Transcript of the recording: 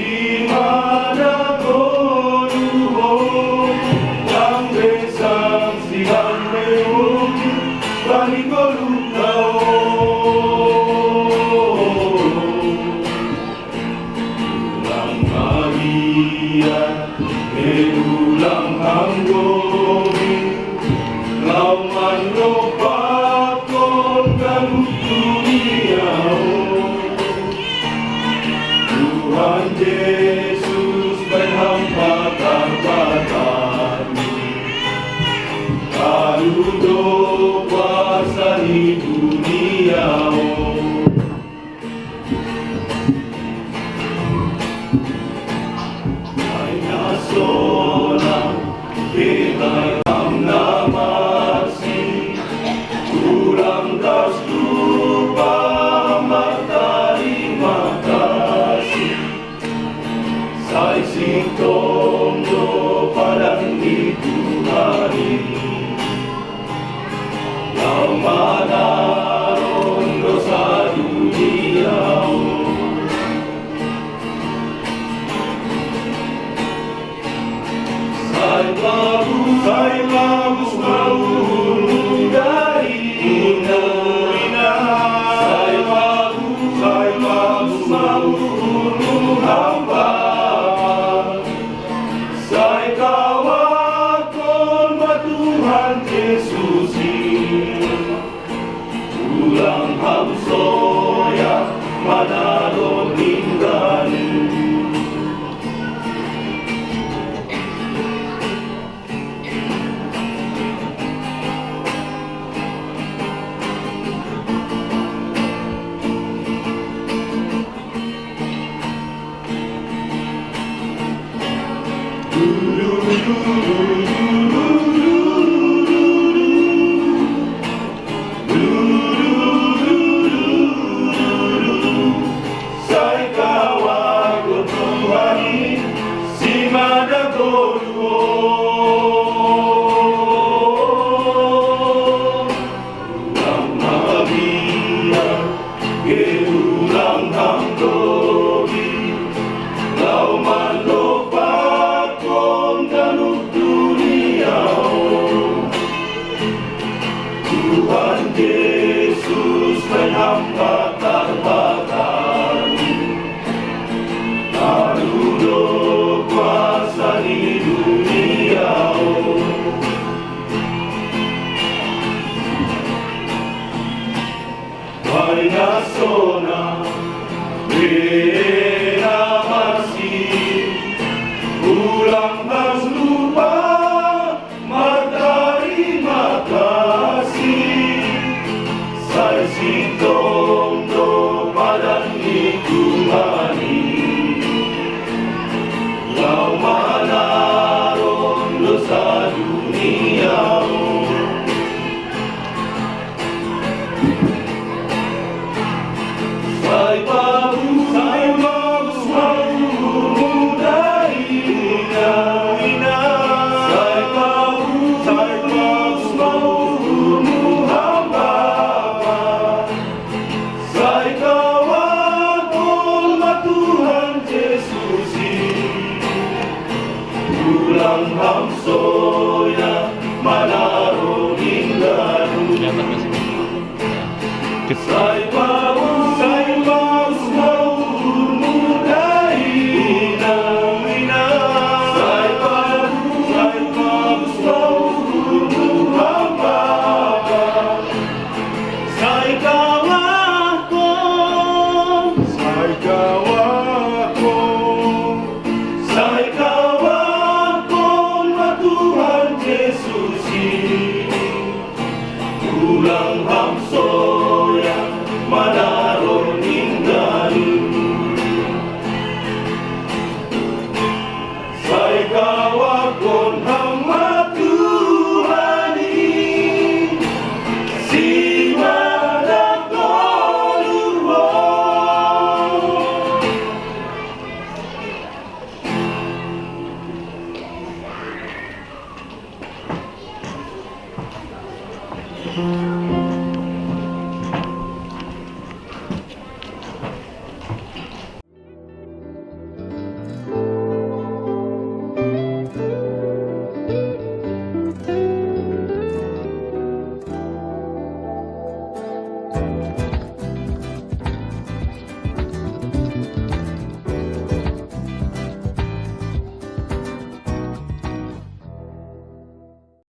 di mana kau luhur yang besar siang lewat bagi kau ulang Maria ulang Anggomi lau manropakon galuh dunia Tuhan Yesus berhampa karbatan Karudo kuasa di dunia Hanya seorang kita namasi Kurang tas lupa terima kasih Sai sing tondo padang di Tuhani Yang mana dosa dunia Sai bagus mau dari Ina Sai bagus mau hamba Sai kawakon Tuhan Yesus ulang hamsoya manaro ninggani Sai kawago Tuhani si madagoruo ulang Maria ulang Anggomi lau manopakon galuh dunia Tuhan Yesus berhampa karbatan Karudo kuasa di dunia Hanya sona bena masih ulang harus lupa terima kasih Saya si tondo padan di Tuhani Lau manaron dosa dunia Sai bagus mau dari Ina Sai bagus mau hamba Sai kawakon Tuhan Yesus ulang hamsoya manaro ningganu Sai